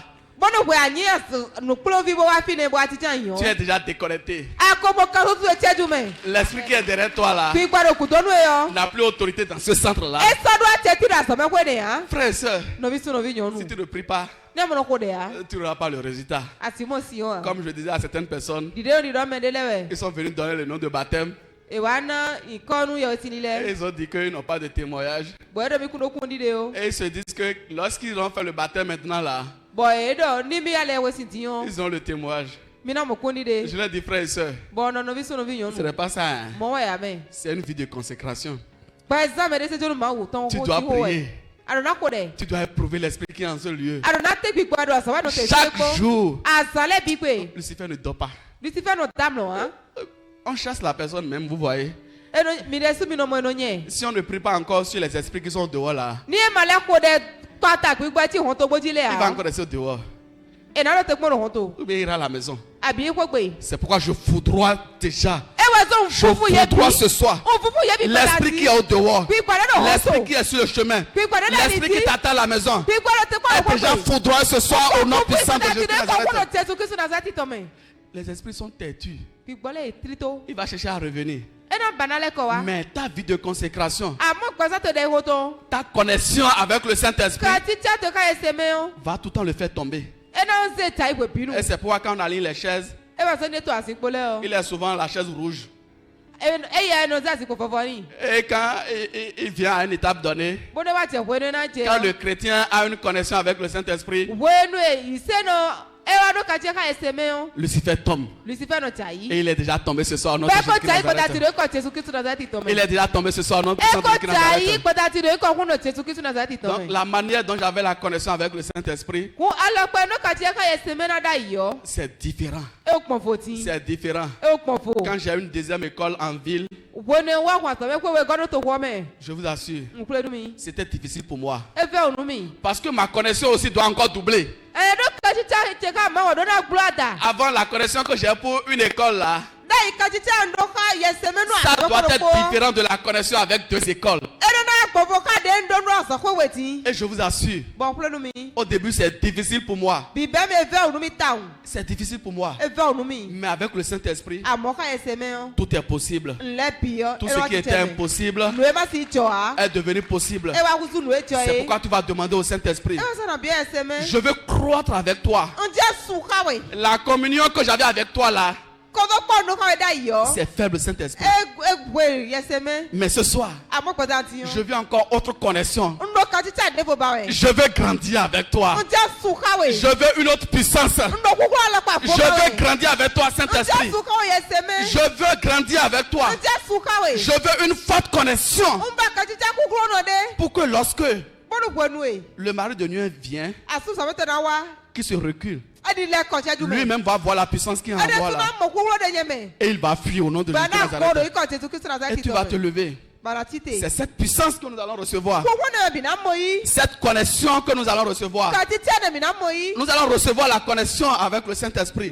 Tu es déjà déconnecté. L'esprit qui est derrière toi là n'a plus autorité dans ce centre là. Frère et soeur, si tu ne pries pas, tu n'auras pas le résultat. Comme je disais à certaines personnes, ils sont venus donner le nom de baptême. Et ils ont dit qu'ils n'ont pas de témoignage. Et ils se disent que lorsqu'ils ont fait le baptême maintenant là, ils ont le témoignage. Je leur dis, frères et sœurs, ce n'est pas ça. Hein? C'est une vie de consécration. Tu dois prier. Tu dois éprouver l'esprit qui est en ce lieu. Chaque jour, Lucifer ne dort pas. On chasse la personne même, vous voyez. Si on ne prie pas encore sur les esprits qui sont dehors là, il va encore rester dehors. Ou bien il ira à la maison. C'est pourquoi je foudroie déjà. Je foudroie ce soir l'esprit qui est au dehors, l'esprit qui est sur le chemin, l'esprit qui t'attend à la maison est déjà foudroie ce soir au nom puissant de Jésus. Les esprits sont têtus. Il va chercher à revenir. Mais ta vie de consécration, ta connexion avec le Saint-Esprit va tout le temps le faire tomber. Et c'est pourquoi quand on aligne les chaises, il est souvent la chaise rouge. Et quand il vient à une étape donnée, quand le chrétien a une connexion avec le Saint-Esprit, Lucifer tombe. Et il est déjà tombé ce soir. Notre Jésus de Nazareth. Il est déjà tombé ce soir. Notre Jésus de Nazareth. Donc, la manière dont j'avais la connexion avec le Saint-Esprit, c'est différent. C'est différent. Quand j'ai une deuxième école en ville, je vous assure, c'était difficile pour moi. Parce que ma connexion aussi doit encore doubler. Avant la connexion que j'ai pour une école là, ça doit être différent de la connexion avec deux écoles. Et je vous assure, au début c'est difficile pour moi. C'est difficile pour moi. Mais avec le Saint-Esprit, tout est possible. Tout ce qui était impossible est devenu possible. C'est pourquoi tu vas demander au Saint-Esprit, je veux croître avec toi. La communion que j'avais avec toi là, c'est faible, Saint-Esprit. Mais ce soir, je veux encore autre connexion. Je veux grandir avec toi. Je veux une autre puissance. Je veux grandir avec toi, Saint-Esprit. Je veux grandir avec toi. Je veux une forte connexion. Pour que lorsque le mari de nuit vient, qui se recule, lui-même va voir la puissance qui est en toi là. Et il va fuir au nom de Jésus de Nazareth. Et tu vas te lever. C'est cette puissance que nous allons recevoir. Cette connexion que nous allons recevoir. Nous allons recevoir la connexion avec le Saint-Esprit.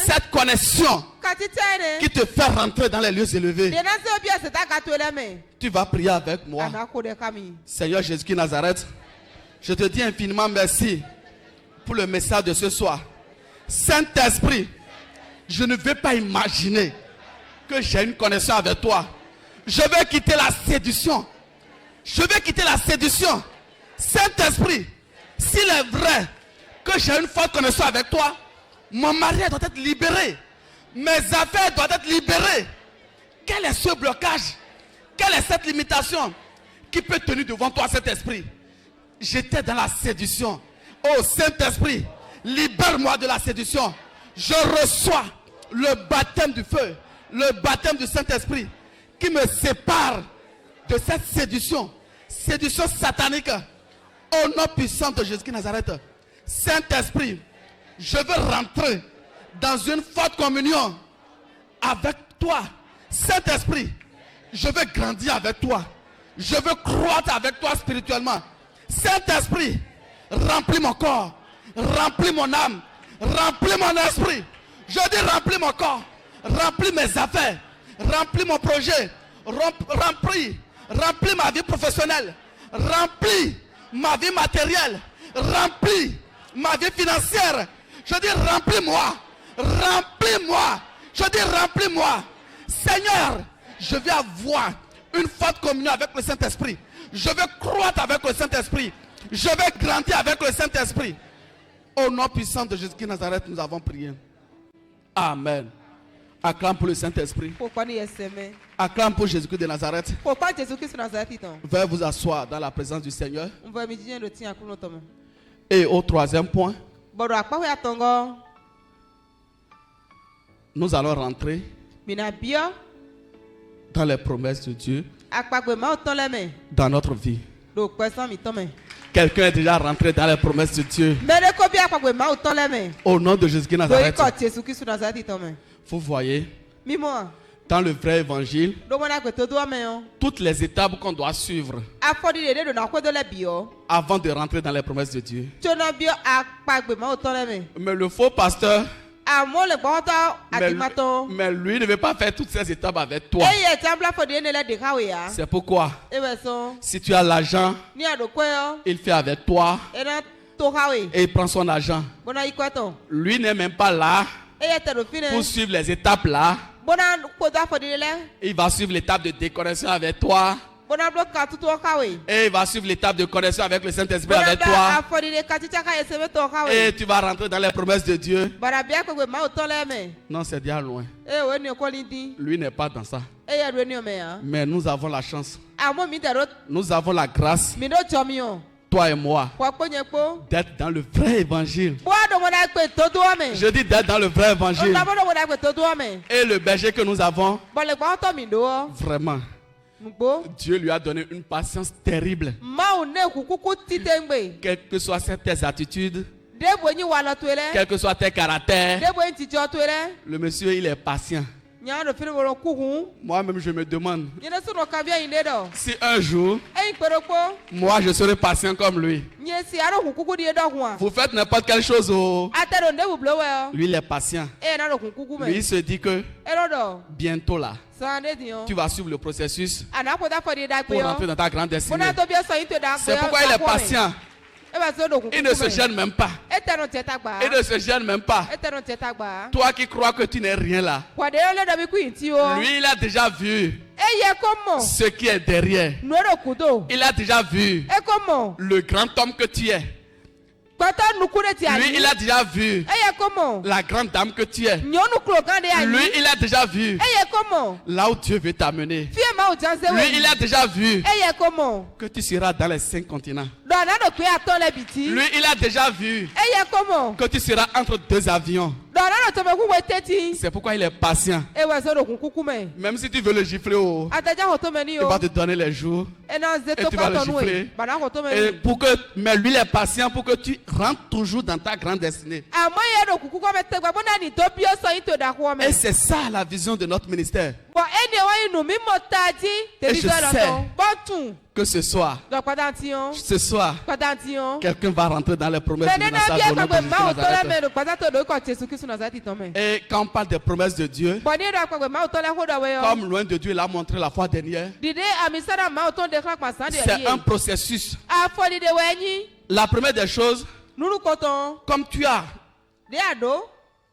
Cette connexion qui te fait rentrer dans les lieux élevés. Tu vas prier avec moi. Seigneur Jésus de Nazareth, je te dis infiniment merci pour le message de ce soir. Saint-Esprit, je ne veux pas imaginer que j'ai une connexion avec toi. Je vais quitter la séduction. Je vais quitter la séduction. Saint-Esprit, s'il est vrai que j'ai une forte connexion avec toi, mon mariage doit être libéré. Mes affaires doivent être libérées. Quel est ce blocage? Quelle est cette limitation qui peut tenir devant toi, Saint-Esprit? J'étais dans la séduction. Oh Saint-Esprit, libère-moi de la séduction. Je reçois le baptême du feu, le baptême du Saint-Esprit qui me sépare de cette séduction satanique. Au nom puissant de Jésus de Nazareth, Saint-Esprit, je veux rentrer dans une forte communion avec toi. Saint-Esprit, je veux grandir avec toi. Je veux croître avec toi spirituellement. Saint-Esprit, remplis mon corps, remplis mon âme, remplis mon esprit. Je dis remplis mon corps, remplis mes affaires, remplis mon projet, remplis ma vie professionnelle, remplis ma vie matérielle, remplis ma vie financière. Je dis remplis-moi, remplis-moi. Je dis remplis-moi. Seigneur, je vais avoir une forte communion avec le Saint-Esprit. Je veux croître avec le Saint-Esprit. Je vais grandir avec le Saint-Esprit. Au nom puissant de Jésus de Nazareth, nous avons prié. Amen. Acclame pour le Saint-Esprit. Acclame pour Jésus de Nazareth. Veuillez vous asseoir dans la présence du Seigneur. Et au troisième point, nous allons rentrer dans les promesses de Dieu dans notre vie. Quelqu'un est déjà rentré dans les promesses de Dieu. Au nom de Jésus de Nazareth. Vous voyez, dans le vrai évangile, toutes les étapes qu'on doit suivre avant de rentrer dans les promesses de Dieu. Mais le faux pasteur, mais lui ne veut pas faire toutes ces étapes avec toi. C'est pourquoi, si tu as l'argent, il fait avec toi et il prend son argent. Lui n'est même pas là pour suivre les étapes là. Il va suivre l'étape de déconnexion avec toi. Et il va suivre l'étape de connexion avec le Saint-Esprit avec toi. Et tu vas rentrer dans les promesses de Dieu. Non, c'est déjà loin. Lui n'est pas dans ça. Mais nous avons la chance. Nous avons la grâce, toi et moi, d'être dans le vrai évangile. Je dis d'être dans le vrai évangile. Et le berger que nous avons, vraiment, Dieu lui a donné une patience terrible. Quelles que soient tes attitudes, quel que soit tes caractères, le monsieur il est patient. Moi-même je me demande si un jour moi je serai patient comme lui. Vous faites n'importe quelle chose, lui il est patient. Lui il se dit que bientôt là tu vas suivre le processus pour rentrer dans ta grande destinée. C'est pourquoi il est patient. Il ne se gêne même pas. Il ne se gêne même pas. Toi qui crois que tu n'es rien là, lui il a déjà vu ce qui est derrière. Il a déjà vu le grand homme que tu es. Lui il a déjà vu la grande dame que tu es. Lui il a déjà vu là où Dieu veut t'amener. Lui il a déjà vu que tu seras dans les 5 continents. Lui il a déjà vu que tu seras entre 2 avions. C'est pourquoi il est patient. Même si tu veux le gifler, il va te donner les jours et tu vas le gifler. Mais lui il est patient pour que tu rentres toujours dans ta grande destinée. Et c'est ça la vision de notre ministère. Et je sais que ce soir, quelqu'un va rentrer dans les promesses de Nazareth. Et quand on parle des promesses de Dieu, comme loin de Dieu l'a montré la fois dernière, c'est un processus. La première des choses, comme tu as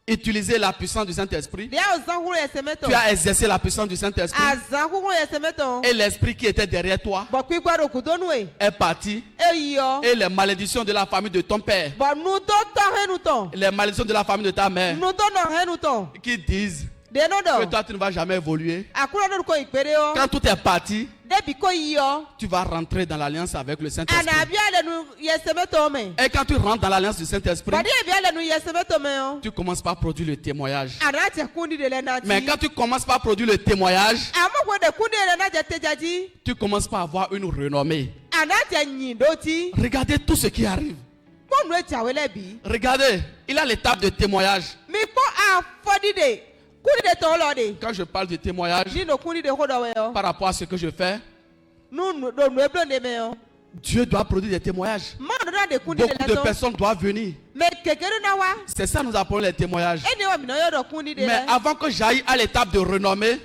utiliser la puissance du Saint-Esprit, tu as exercé la puissance du Saint-Esprit, et l'esprit qui était derrière toi est parti, et les malédictions de la famille de ton père, les malédictions de la famille de ta mère, qui disent que toi tu ne vas jamais évoluer, quand tout est parti, tu vas rentrer dans l'alliance avec le Saint-Esprit. Et quand tu rentres dans l'alliance du Saint-Esprit, tu commences par produire le témoignage. Mais quand tu commences par produire le témoignage, tu commences par avoir une renommée. Regardez tout ce qui arrive. Regardez, il a l'étape de témoignage. Quand je parle de témoignage par rapport à ce que je fais, Dieu doit produire des témoignages. Beaucoup de personnes doivent venir. C'est ça nous appelons les témoignages. Mais avant que j'aille à l'étape de renommée,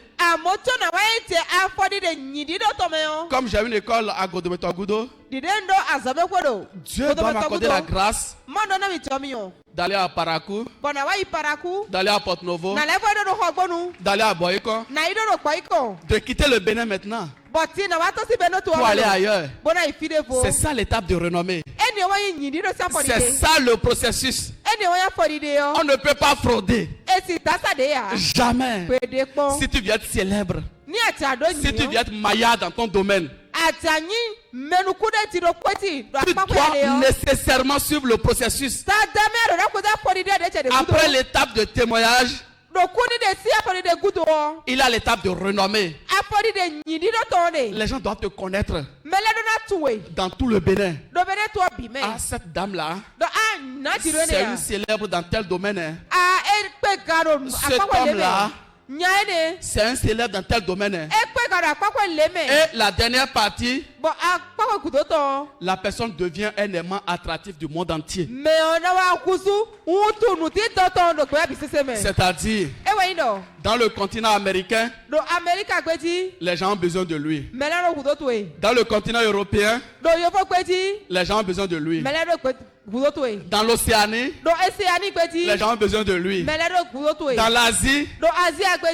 comme j'ai une école à Godometogudo, Dieu doit m'accorder la grâce d'aller à Parakou, d'aller à Porto-Novo, d'aller à Boyko, de quitter le Bénin maintenant pour aller ailleurs. C'est ça l'étape de renommée. C'est ça le processus. On ne peut pas frauder. Jamais. Si tu viens être célèbre, si tu viens être maillard dans ton domaine, tu dois nécessairement suivre le processus. Après l'étape de témoignage, il a l'étape de renommée. Les gens doivent te connaître dans tout le Bénin. Ah, cette dame-là, c'est une célèbre dans tel domaine. Cet homme-là, c'est un célèbre dans tel domaine. Et la dernière partie, la personne devient un aimant attractif du monde entier. C'est-à-dire, dans le continent américain, les gens ont besoin de lui. Dans le continent européen, les gens ont besoin de lui. Dans l'Océanie, les gens ont besoin de lui. Dans l'Asie,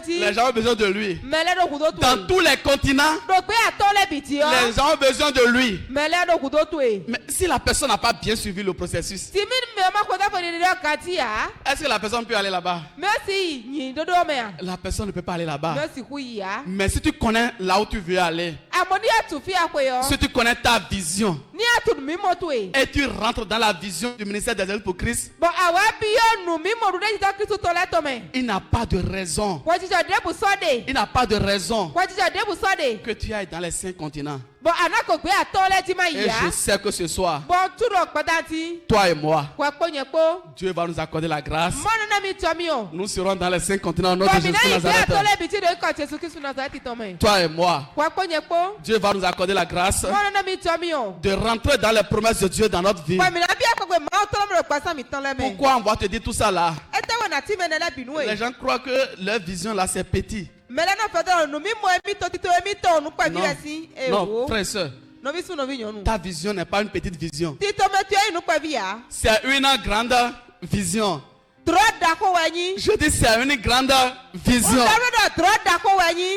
les gens ont besoin de lui. Dans tous les continents, les gens ont besoin de lui. Mais si la personne n'a pas bien suivi le processus, est-ce que la personne peut aller là-bas? La personne ne peut pas aller là-bas. Mais si tu connais là où tu veux aller, si tu connais ta vision, Et tu rentres dans la vision du ministère des œuvres pour Christ. Il n'a pas de raison. Il n'a pas de raison que tu ailles dans les 5 continents. Et je sais que ce soir, toi et moi, Dieu va nous accorder la grâce. Nous serons dans les 5 continents au nom de Jésus Nazareth. Toi et moi, Dieu va nous accorder la grâce de rentrer dans les promesses de Dieu dans notre vie. Pourquoi on va te dire tout ça là? Les gens croient que leur vision là c'est petit. Non, frère et soeur, ta vision n'est pas une petite vision. C'est une grande vision. Je dis c'est une grande vision.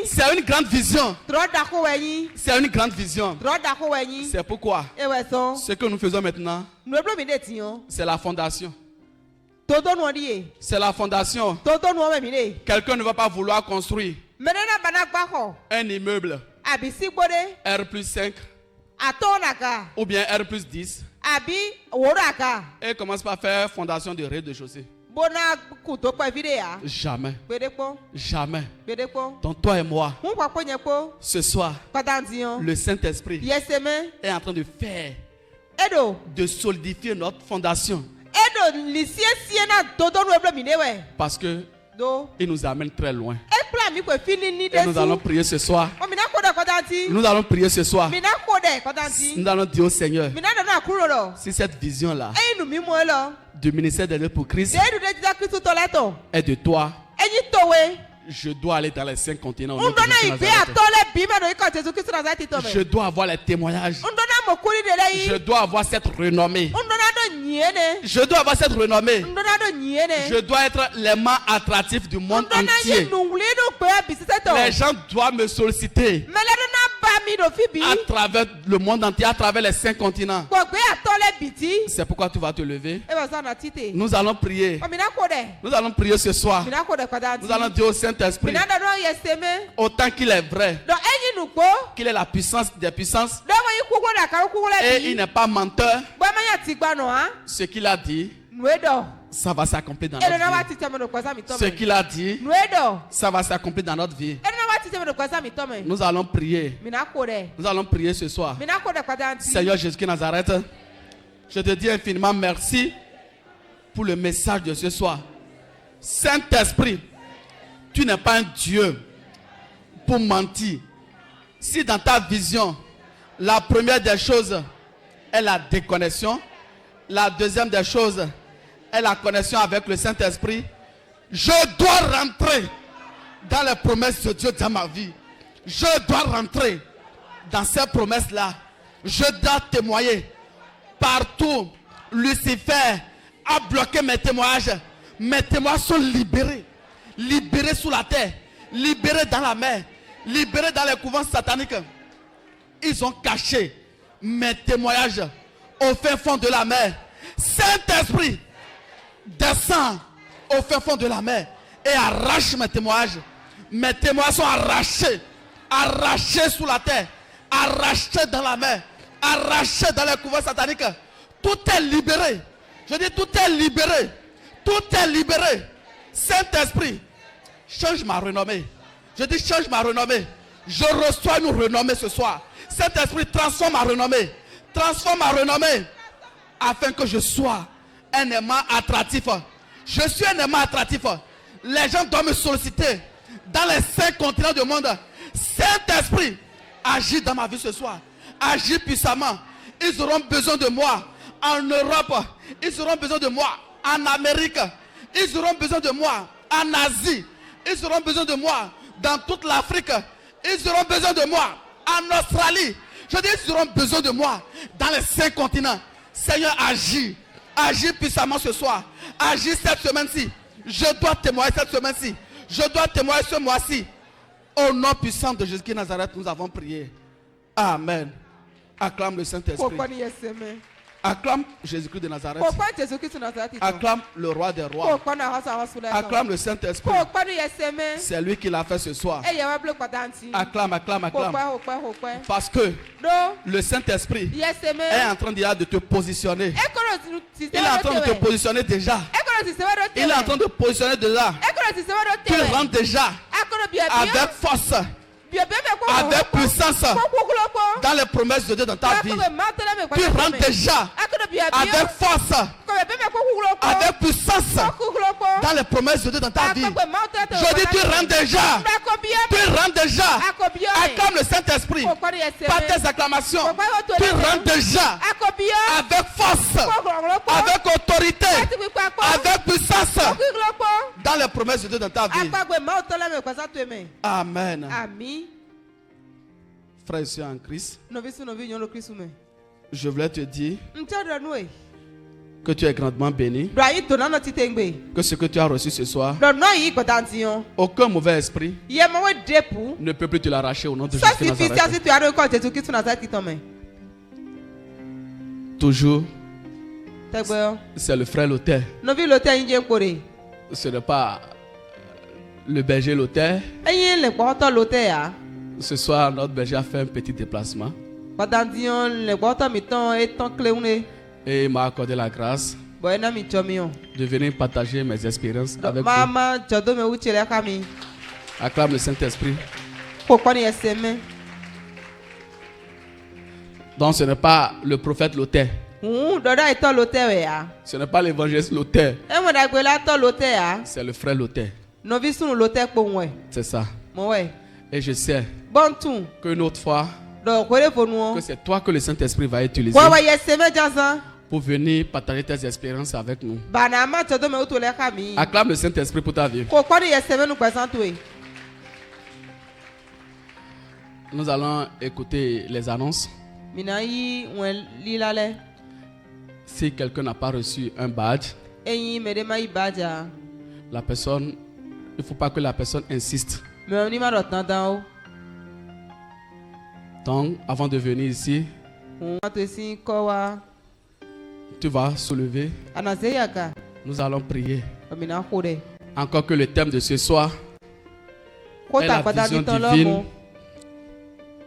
C'est une grande vision. C'est une grande vision. C'est pourquoi ce que nous faisons maintenant, c'est la fondation. C'est la fondation. Quelqu'un ne va pas vouloir construire un immeuble R+5 ou bien R+10 et commence par faire fondation de rez-de-chaussée. Jamais. Jamais. Donc toi et moi, ce soir, le Saint-Esprit est en train de faire, de solidifier notre fondation. Parce que il nous amène très loin. Et nous allons prier ce soir. Nous allons prier ce soir. Nous allons dire au Seigneur, si cette vision-là du ministère des œuvres pour Christ est de toi, je dois aller dans les 5 continents. Je dois avoir les témoignages. Je dois avoir cette renommée. Je dois avoir cette renommée. Je dois être l'aimant attractif du monde entier. Les gens doivent me solliciter à travers le monde entier, à travers les 5 continents. C'est pourquoi tu vas te lever. Nous allons prier. Nous allons prier ce soir. Nous allons dire au Saint-Esprit, autant qu'il est vrai, qu'il est la puissance des puissances, et il n'est pas menteur, ce qu'il a dit, ça va s'accomplir dans notre vie. Ce qu'il a dit, ça va s'accomplir dans notre vie. Nous allons prier. Nous allons prier ce soir. Seigneur Jésus de Nazareth, je te dis infiniment merci pour le message de ce soir. Saint-Esprit, tu n'es pas un Dieu pour mentir. Si dans ta vision, la première des choses est la déconnexion, la deuxième des choses est la connexion avec le Saint-Esprit, je dois rentrer dans les promesses de Dieu dans ma vie. Je dois rentrer dans ces promesses-là. Je dois témoigner. Partout, Lucifer a bloqué mes témoignages. Mes témoignages sont libérés. Libérés sous la terre. Libérés dans la mer. Libérés dans les couvents sataniques. Ils ont caché mes témoignages au fin fond de la mer. Saint-Esprit, descends au fin fond de la mer et arrache mes témoignages. Mes témoignages sont arrachés. Arrachés sous la terre. Arrachés dans la mer. Arrachés dans les couvents sataniques. Tout est libéré. Je dis tout est libéré. Tout est libéré. Saint-Esprit, change ma renommée. Je dis change ma renommée. Je reçois une renommée ce soir. Saint-Esprit, transforme ma renommée. Transforme ma renommée. Afin que je sois un aimant attractif. Je suis un aimant attractif. Les gens doivent me solliciter dans les 5 continents du monde. Saint-Esprit, agis dans ma vie ce soir. Agis puissamment. Ils auront besoin de moi en Europe. Ils auront besoin de moi en Amérique. Ils auront besoin de moi en Asie. Ils auront besoin de moi dans toute l'Afrique. Ils auront besoin de moi en Australie. Je dis, ils auront besoin de moi dans les 5 continents. Seigneur, agis. Agis puissamment ce soir. Agis cette semaine-ci. Je dois témoigner cette semaine-ci. Je dois témoigner ce mois-ci. Au nom puissant de Jésus de Nazareth, nous avons prié. Amen. Acclame le Saint-Esprit. Acclame Jésus-Christ de Nazareth. Acclame le roi des rois. Acclame le Saint-Esprit. C'est lui qui l'a fait ce soir. Acclame, acclame, acclame. Parce que le Saint-Esprit est en train déjà de te positionner. Il est en train de te positionner déjà. Il est en train de te positionner déjà. Tu rentres déjà avec force, avec puissance dans les promesses de Dieu dans ta vie. Tu rentres déjà avec force, avec puissance dans les promesses de Dieu dans ta vie. Je dis tu rentres déjà. Tu rentres déjà. Acclame le Saint-Esprit par tes acclamations. Tu rentres déjà avec force, avec autorité, avec puissance dans les promesses de Dieu dans ta vie. Amen. Frères et sœurs en Christ, je voulais te dire que tu es grandement béni, que ce que tu as reçu ce soir, aucun mauvais esprit ne peut plus te l'arracher au nom de Jésus de Nazareth. Toujours, c'est le frère Lothaire. Ce n'est pas le berger Lothaire. Ce soir, notre berger a fait un petit déplacement. Et il m'a accordé la grâce de venir partager mes expériences avec vous. Acclame le Saint-Esprit. Donc ce n'est pas le prophète Lothaire. Ce n'est pas l'évangéliste Lothaire. C'est le frère Lothaire. C'est ça. Et je sais qu'une autre fois, que c'est toi que le Saint-Esprit va utiliser pour venir partager tes expériences avec nous. Acclame le Saint-Esprit pour ta vie. Nous allons écouter les annonces. Si quelqu'un n'a pas reçu un badge, la personne, il ne faut pas que la personne insiste. Donc, avant de venir ici, tu vas soulever. Nous allons prier. Encore que le thème de ce soir est la vision divine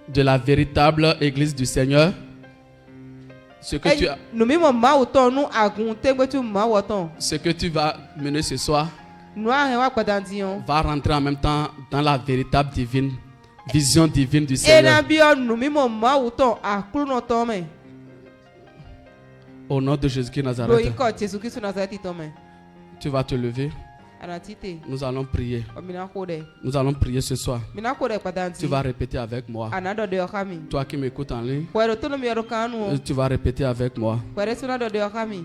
de la véritable Église du Seigneur. Ce que tu vas mener ce soir va rentrer en même temps dans la véritable vision divine du Seigneur. Au nom de Jésus-Christ Nazareth, tu vas te lever. Nous allons prier. Nous allons prier ce soir. Tu vas répéter avec moi. Toi qui m'écoutes en ligne, tu vas répéter avec moi.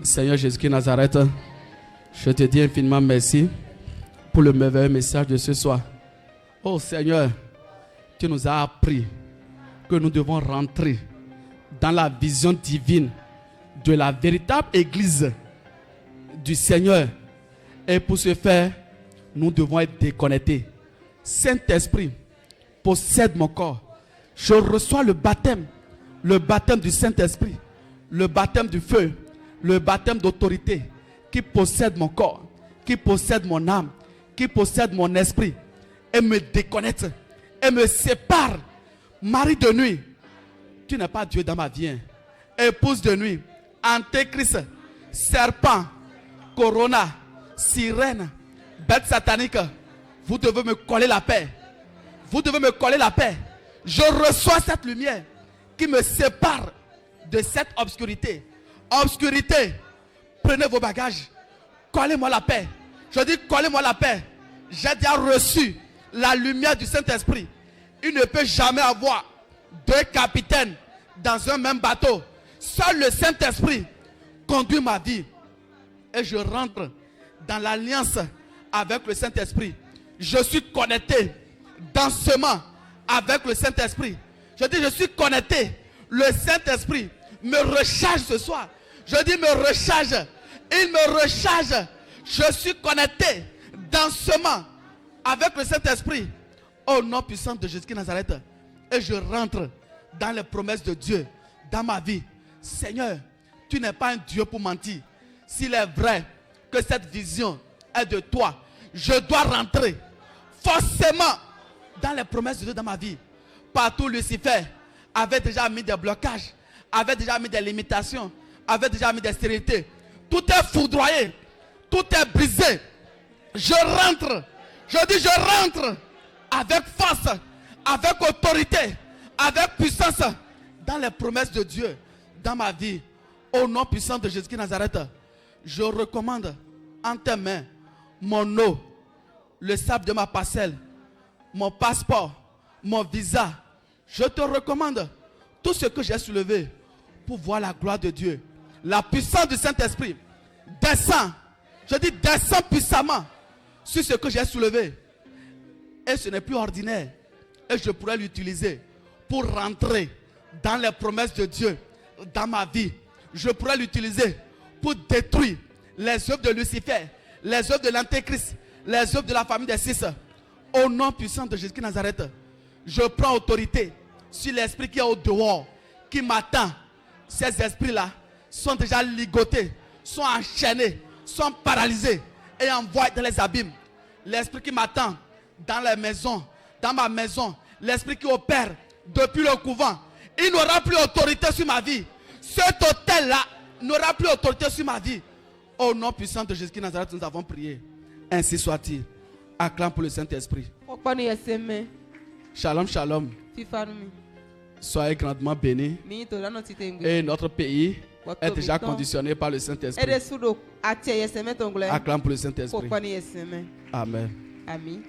Seigneur Jésus-Christ Nazareth, je te dis infiniment merci pour le merveilleux message de ce soir. Oh Seigneur, tu nous as appris que nous devons rentrer dans la vision divine de la véritable Église du Seigneur. Et pour ce faire, nous devons être déconnectés. Saint-Esprit, possède mon corps. Je reçois le baptême du Saint-Esprit, le baptême du feu, le baptême d'autorité qui possède mon corps, qui possède mon âme, qui possède mon esprit et me déconnecte et me sépare. Mari de nuit, tu n'es pas Dieu dans ma vie. Épouse de nuit, antéchrist, serpent, corona, sirène, bête satanique, vous devez me coller la paix. Vous devez me coller la paix. Je reçois cette lumière qui me sépare de cette obscurité. Obscurité, prenez vos bagages. Collez-moi la paix. Je dis collez-moi la paix. J'ai déjà reçu la lumière du Saint-Esprit. Il ne peut jamais avoir deux capitaines dans un même bateau. Seul le Saint-Esprit conduit ma vie. Et je rentre dans l'alliance avec le Saint-Esprit. Je suis connecté densément avec le Saint-Esprit. Je dis je suis connecté. Le Saint-Esprit me recharge ce soir. Je dis me recharge. Il me recharge. Je suis connecté densément avec le Saint-Esprit. Au nom puissant de Jésus-Christ Nazareth. Et je rentre dans les promesses de Dieu dans ma vie. Seigneur, tu tu n'es pas un Dieu pour mentir. S'il est vrai que cette vision est de toi, je dois rentrer forcément dans les promesses de Dieu dans ma vie. Partout Lucifer avait déjà mis des blocages, avait déjà mis des limitations, avait déjà mis des stérilités. Tout est foudroyé, tout est brisé. Je rentre, je dis je rentre avec force, avec autorité, avec puissance dans les promesses de Dieu dans ma vie. Au nom puissant de Jésus-Christ Nazareth, je recommande en tes mains mon eau, le sable de ma parcelle, mon passeport, mon visa. Je te recommande tout ce que j'ai soulevé pour voir la gloire de Dieu. La puissance du Saint-Esprit descend, je dis descend puissamment sur ce que j'ai soulevé. Et ce n'est plus ordinaire. Et je pourrais l'utiliser pour rentrer dans les promesses de Dieu dans ma vie. Je pourrais l'utiliser pour détruire les œuvres de Lucifer, les œuvres de l'Antéchrist, les œuvres de la famille des six. Au nom puissant de Jésus-Christ Nazareth, je prends autorité sur l'esprit qui est au dehors, qui m'attend. Ces esprits-là sont déjà ligotés, sont enchaînés, sont paralysés et envoyés dans les abîmes. L'esprit qui m'attend dans les maisons, dans ma maison, l'esprit qui opère depuis le couvent, il n'aura plus autorité sur ma vie. Cet hôtel-là n'aura plus autorité sur ma vie. Au nom puissant de Jésus-Christ Nazareth, nous avons prié. Ainsi soit-il. Acclame pour le Saint-Esprit. Shalom, shalom. Soyez grandement bénis. Et notre pays est déjà conditionné par le Saint-Esprit. Acclame pour le Saint-Esprit. Amen. Amen.